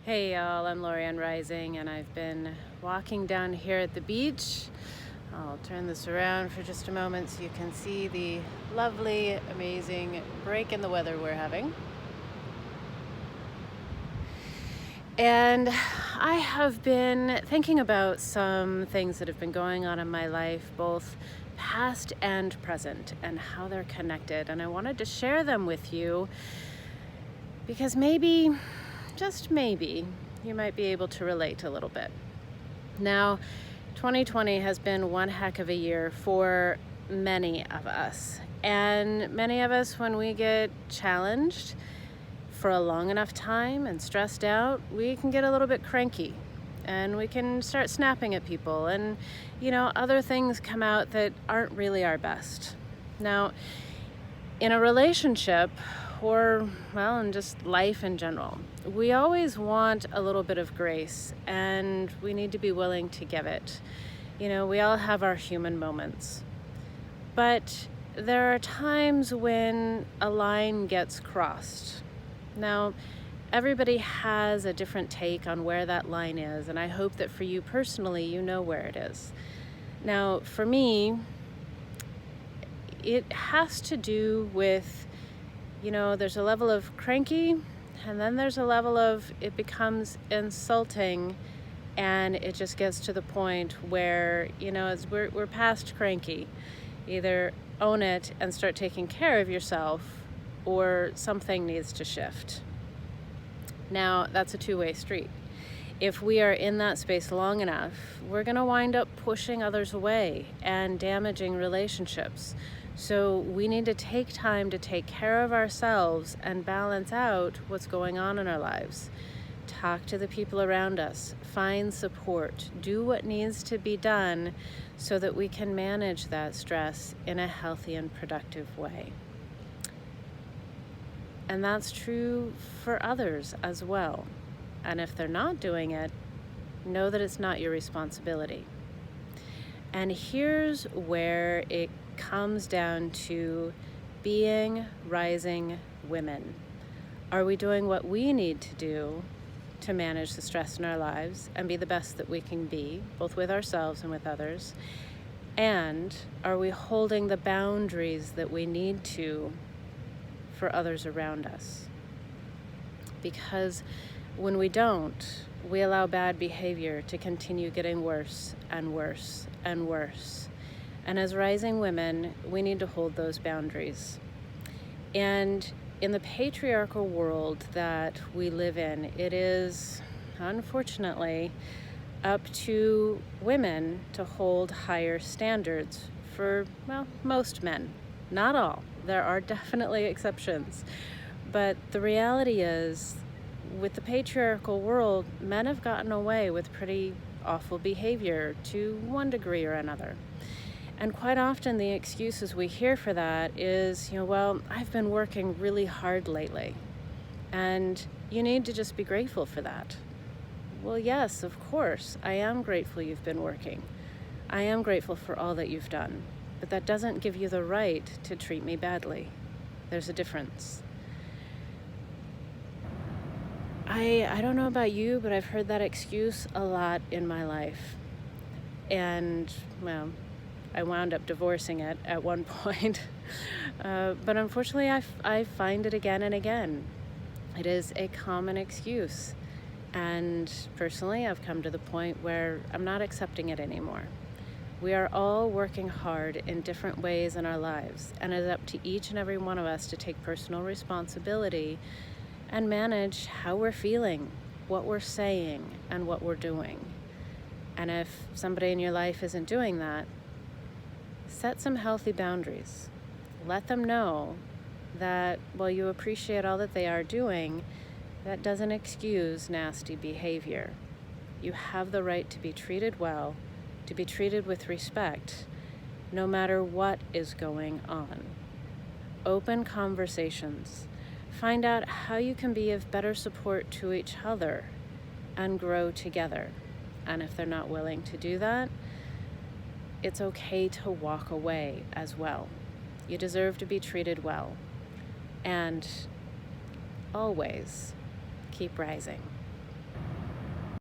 Hey y'all, I'm Lorianne Rising, and I've been walking down here at the beach. I'll turn this around for just a moment so you can see the lovely, amazing break in the weather we're having. And I have been thinking about some things that have been going on in my life, both past and present, and how they're connected. And I wanted to share them with you because maybe, just maybe, you might be able to relate a little bit. Now, 2020 has been one heck of a year for many of us. And many of us, when we get challenged for a long enough time and stressed out, we can get a little bit cranky and we can start snapping at people. And, other things come out that aren't really our best. Now, in a relationship, or, in just life in general, we always want a little bit of grace, and we need to be willing to give it. We all have our human moments. But there are times when a line gets crossed. Now, everybody has a different take on where that line is, and I hope that for you personally, you know where it is. Now, for me, it has to do with there's a level of cranky, and then there's a level of it becomes insulting, and it just gets to the point where, we're past cranky. Either own it and start taking care of yourself, or something needs to shift. Now, that's a two-way street. If we are in that space long enough, we're going to wind up pushing others away and damaging relationships. So we need to take time to take care of ourselves and balance out what's going on in our lives. Talk to the people around us, find support, do what needs to be done so that we can manage that stress in a healthy and productive way. And that's true for others as well. And if they're not doing it, know that it's not your responsibility. And here's where it comes down to being rising women. Are we doing what we need to do to manage the stress in our lives and be the best that we can be, both with ourselves and with others? And are we holding the boundaries that we need to for others around us? Because when we don't, we allow bad behavior to continue getting worse and worse and worse. And as rising women, we need to hold those boundaries. And in the patriarchal world that we live in, it is, unfortunately, up to women to hold higher standards for, most men. Not all. There are definitely exceptions. But the reality is, with the patriarchal world, men have gotten away with pretty awful behavior to one degree or another. And quite often the excuses we hear for that is, I've been working really hard lately, and you need to just be grateful for that. Well, yes, of course, I am grateful you've been working. I am grateful for all that you've done, but that doesn't give you the right to treat me badly. There's a difference. I don't know about you, but I've heard that excuse a lot in my life. And, I wound up divorcing it at one point. But unfortunately, I find it again and again. It is a common excuse. And personally, I've come to the point where I'm not accepting it anymore. We are all working hard in different ways in our lives, and it's up to each and every one of us to take personal responsibility and manage how we're feeling, what we're saying, and what we're doing. And if somebody in your life isn't doing that, set some healthy boundaries. Let them know that while you appreciate all that they are doing, that doesn't excuse nasty behavior. You have the right to be treated well, to be treated with respect, no matter what is going on. Open conversations. Find out how you can be of better support to each other and grow together. And if they're not willing to do that, it's okay to walk away as well. You deserve to be treated well. And always keep rising.